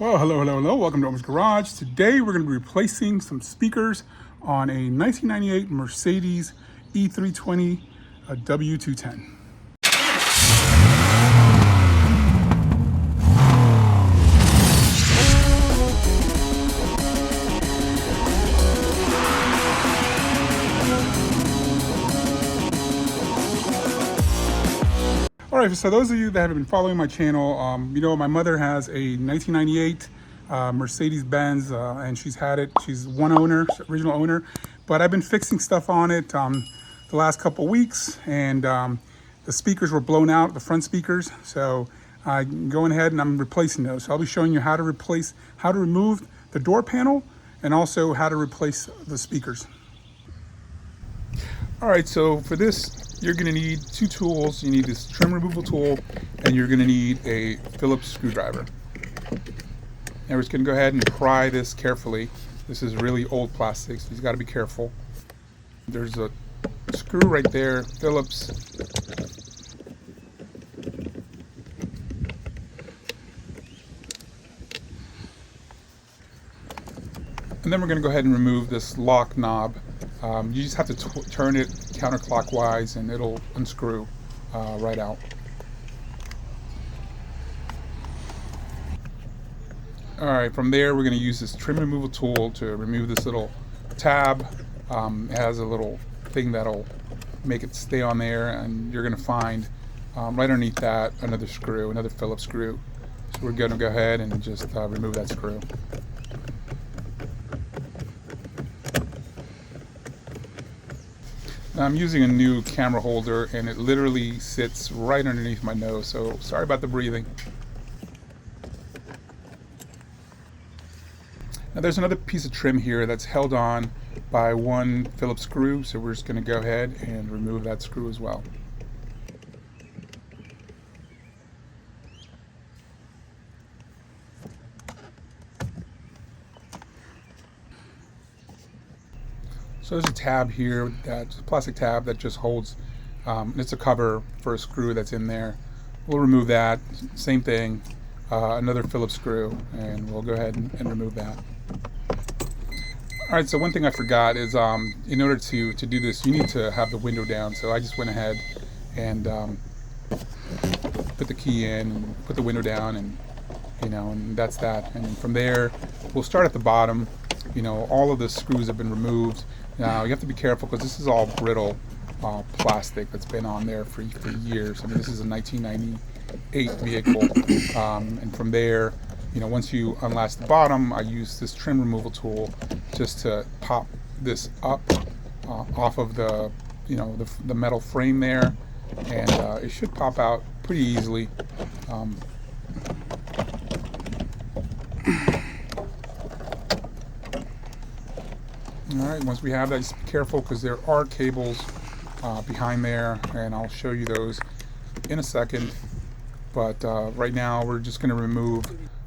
Well, hello. Welcome to Omar's Garage. Today we're going to be replacing some speakers on a 1998 Mercedes E320 W210. All right, so those of you that have been following my channel, you know my mother has a 1998 Mercedes Benz, and she's had it. She's one owner, original owner, but I've been fixing stuff on it the last couple weeks, and the speakers were blown out, the front speakers. So I'm going ahead and I'm replacing those. So I'll be showing you how to remove the door panel, and also how to replace the speakers. All right, so for this, you're gonna need two tools. You need this trim removal tool, and you're gonna need a Phillips screwdriver. Now we're just gonna go ahead and pry this carefully. This is really old plastic, so you gotta be careful. There's a screw right there, Phillips. And then we're gonna go ahead and remove this lock knob. You just have to turn it counterclockwise and it'll unscrew right out. Alright, from there we're going to use this trim removal tool to remove this little tab. It has a little thing that'll make it stay on there, and you're going to find right underneath that another screw, another Phillips screw. So we're going to go ahead and just remove that screw. I'm using a new camera holder, and it literally sits right underneath my nose, so sorry about the breathing. Now there's another piece of trim here that's held on by one Phillips screw, so we're just going to go ahead and remove that screw as well. So there's a tab here, that's a plastic tab that just holds, it's a cover for a screw that's in there. We'll remove that, same thing, another Phillips screw, and we'll go ahead and remove that. Alright, so one thing I forgot is in order to do this, you need to have the window down. So I just went ahead and put the key in, and put the window down, and and that's that. And then from there, we'll start at the bottom. All of the screws have been removed. Now you have to be careful because this is all brittle plastic that's been on there for years. I mean, this is a 1998 vehicle, and from there, once you unlatch the bottom, I use this trim removal tool just to pop this up off of the the metal frame there, and it should pop out pretty easily. Alright, once we have that, just be careful because there are cables behind there, and I'll show you those in a second. But right now we're just going to remove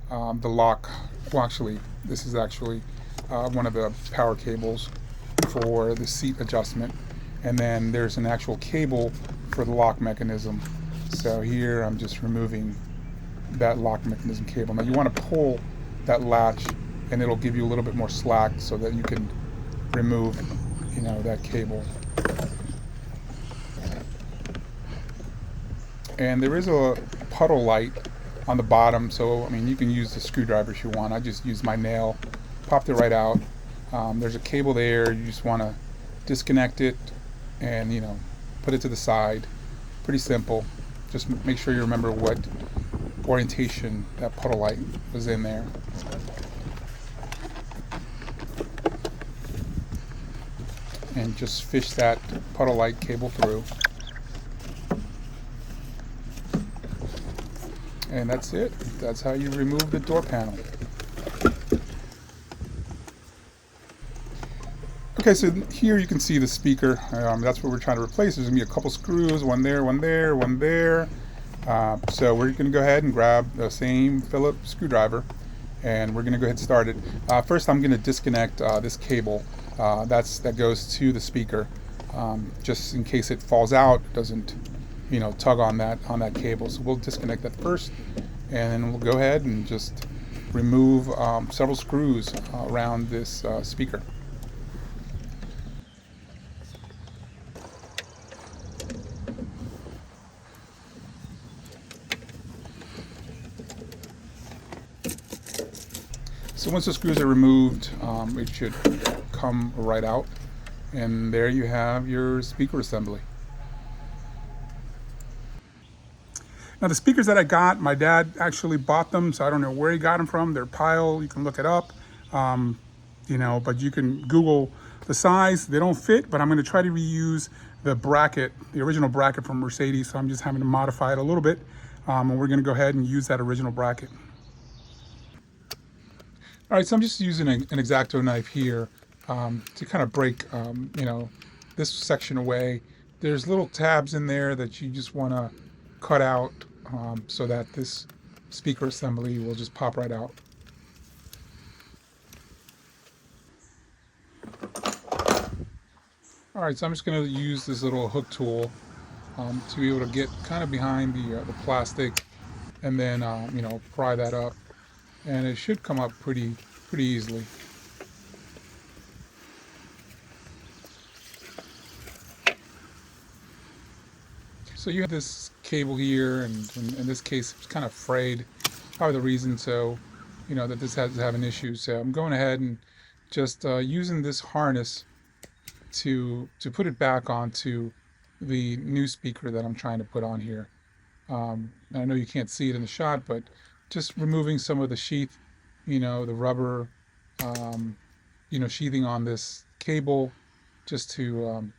the lock. Well, actually, this is actually one of the power cables for the seat adjustment, and then there's an actual cable for the lock mechanism. So here I'm just removing that lock mechanism cable. Now you want to pull that latch, and it'll give you a little bit more slack so that you can remove that cable. And there is a puddle light on the bottom, so I mean you can use the screwdriver if you want. I just used my nail, popped it right out. There's a cable there. You just want to disconnect it and put it to the side. Pretty simple. Just make sure you remember what orientation that puddle light was in there. And just fish that puddle light cable through, and that's it. That's how you remove the door panel. Okay, so here you can see the speaker. That's what we're trying to replace. There's gonna be a couple screws, one there, one there, one there. So we're gonna go ahead and grab the same Phillips screwdriver, and we're gonna go ahead and start it. First, I'm gonna disconnect this cable. That goes to the speaker, just in case it falls out, it doesn't tug on that cable. So we'll disconnect that first, and then we'll go ahead and just remove several screws around this speaker. So once the screws are removed, it should come right out, and there you have your speaker assembly. Now the speakers that I got, my dad actually bought them, so I don't know where he got them from. They're Pile, you can look it up, you know, but you can Google the size. They don't fit, but I'm going to try to reuse the bracket, the original bracket from Mercedes, so I'm just having to modify it a little bit, and we're going to go ahead and use that original bracket. All right, so I'm just using an X-Acto knife here to kind of break, you know, this section away. There's little tabs in there that you just want to cut out so that this speaker assembly will just pop right out. All right, so I'm just going to use this little hook tool to be able to get kind of behind the plastic, and then you know, pry that up, and it should come up pretty easily. So you have this cable here, and in this case it's kind of frayed, probably the reason, so you know, that this has to have an issue. So I'm going ahead and just using this harness to put it back onto the new speaker that I'm trying to put on here. I know you can't see it in the shot, but just removing some of the sheath, you know, the rubber, you know, sheathing on this cable, just to,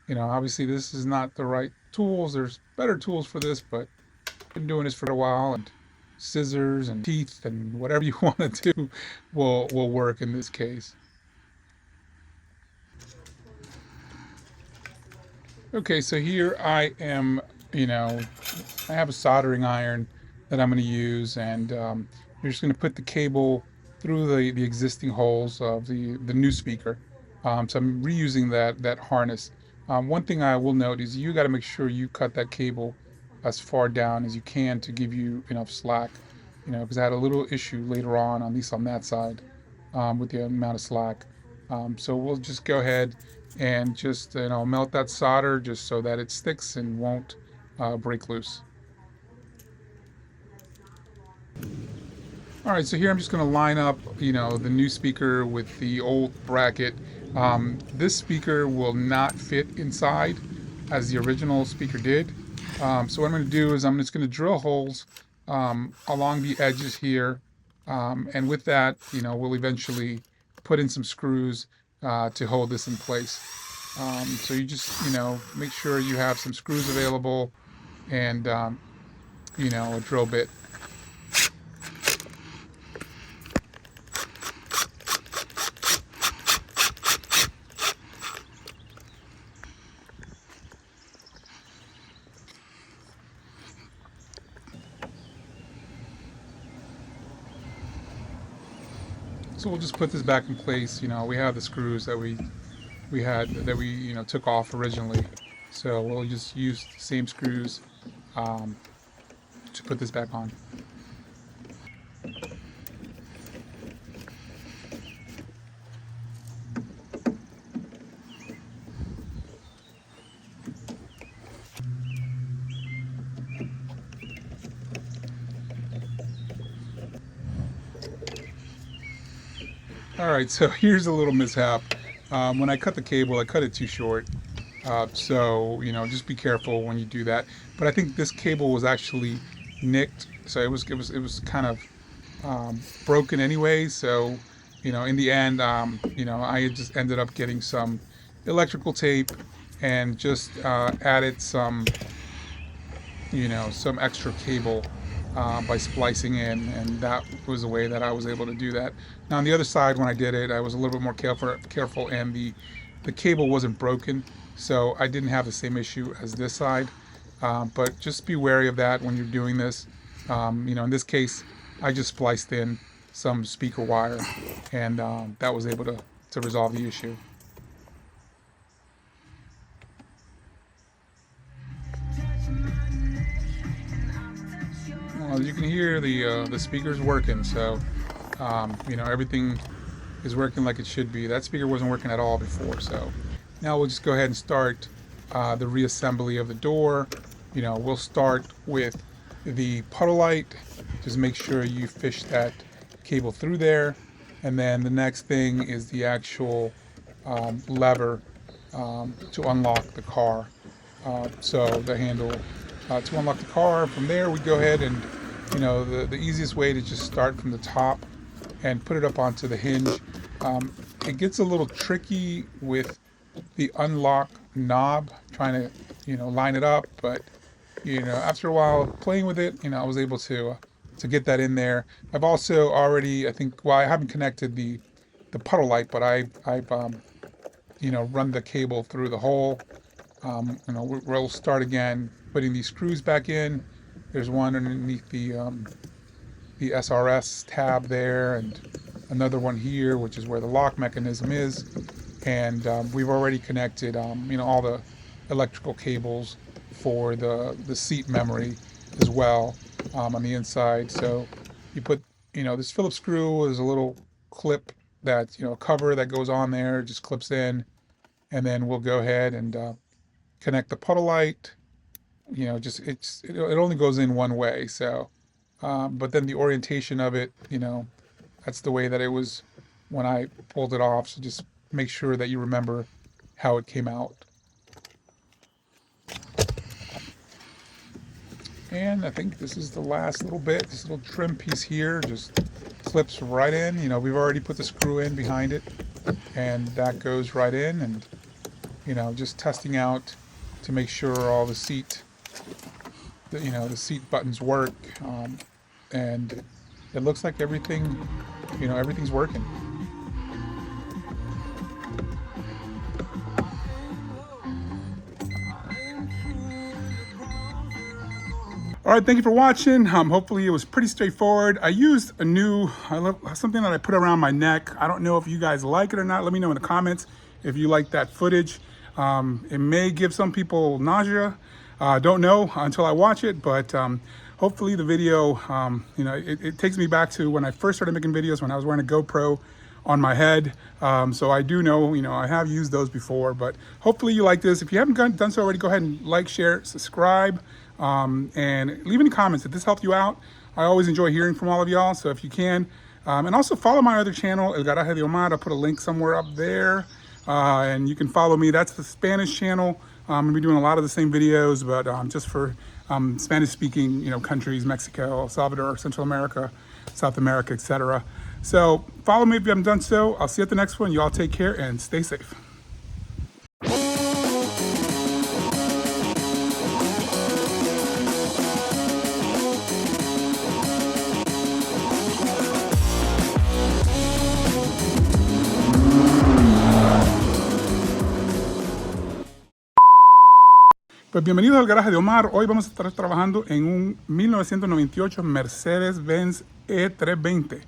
you know, obviously this is not the right tools. There's better tools for this, but I've been doing this for a while, and scissors and teeth and whatever you want to do will work in this case. Okay, so here I am, you know, I have a soldering iron that I'm going to use, and you're just going to put the cable through the existing holes of the new speaker. So I'm reusing that harness. One thing I will note is you got to make sure you cut that cable as far down as you can to give you enough slack, you know, because I had a little issue later on, at least on that side, with the amount of slack. So we'll just go ahead and just, you know, melt that solder just so that it sticks and won't break loose. All right, so here I'm just going to line up, you know, the new speaker with the old bracket. This speaker will not fit inside as the original speaker did. So what I'm going to do is I'm just going to drill holes along the edges here, and with that, you know, we'll eventually put in some screws to hold this in place. So you just, you know, make sure you have some screws available, and you know, a drill bit. So we'll just put this back in place. You know, we have the screws that we you know, took off originally, so we'll just use the same screws to put this back on. All right, so here's a little mishap. When I cut the cable, I cut it too short. So, you know, just be careful when you do that. But I think this cable was actually nicked, so it was kind of broken anyway. So, you know, in the end, you know, I just ended up getting some electrical tape and just added some, you know, some extra cable by splicing in, and that was the way that I was able to do that. Now on the other side, when I did it, I was a little bit more careful, and the cable wasn't broken, so I didn't have the same issue as this side. But just be wary of that when you're doing this. You know, in this case, I just spliced in some speaker wire, and that was able to resolve the issue. Well, as you can hear, the speaker's working, so You know, everything is working like it should be. That speaker wasn't working at all before, so now we'll just go ahead and start the reassembly of the door. You know, we'll start with the puddle light. Just make sure you fish that cable through there, and then the next thing is the actual lever to unlock the car. So the handle to unlock the car. From there, we go ahead and, you know, the easiest way to just start from the top and put it up onto the hinge. It gets a little tricky with the unlock knob, trying to, you know, line it up, but, you know, after a while playing with it, you know, I was able to get that in there. I've also already, I think, well, I haven't connected the puddle light, but I've you know, run the cable through the hole. You know, we'll start again putting these screws back in. There's one underneath the SRS tab there, and another one here, which is where the lock mechanism is. And we've already connected, you know, all the electrical cables for the seat memory as well on the inside. So you put, you know, this Phillips screw is a little clip that, you know, cover that goes on there, just clips in, and then we'll go ahead and connect the puddle light. You know, just it only goes in one way, so but then the orientation of it, you know, that's the way that it was when I pulled it off. So just make sure that you remember how it came out. And I think this is the last little bit. This little trim piece here just clips right in. You know, we've already put the screw in behind it, and that goes right in. And, you know, just testing out to make sure all the seat, you know, the seat buttons work, and it looks like everything, you know, everything's working. All right, thank you for watching. Hopefully it was pretty straightforward. I used a new, something that I put around my neck. I don't know if you guys like it or not. Let me know in the comments if you like that footage. It may give some people nausea. Don't know until I watch it, but hopefully the video, you know, it takes me back to when I first started making videos when I was wearing a GoPro on my head. So I do know, you know, I have used those before, but hopefully you like this. If you haven't done so already, go ahead and like, share, subscribe, and leave any comments if this helped you out. I always enjoy hearing from all of y'all, so if you can. And also follow my other channel, El Garaje de Omar. I'll put a link somewhere up there. And you can follow me. That's the Spanish channel. I'm gonna be doing a lot of the same videos, but just for Spanish-speaking, you know, countries, Mexico, El Salvador, Central America, South America, etc. So follow me if you haven't done so. I'll see you at the next one. You all take care and stay safe. Pues bienvenidos al garaje de Omar. Hoy vamos a estar trabajando en un 1998 Mercedes Benz E320.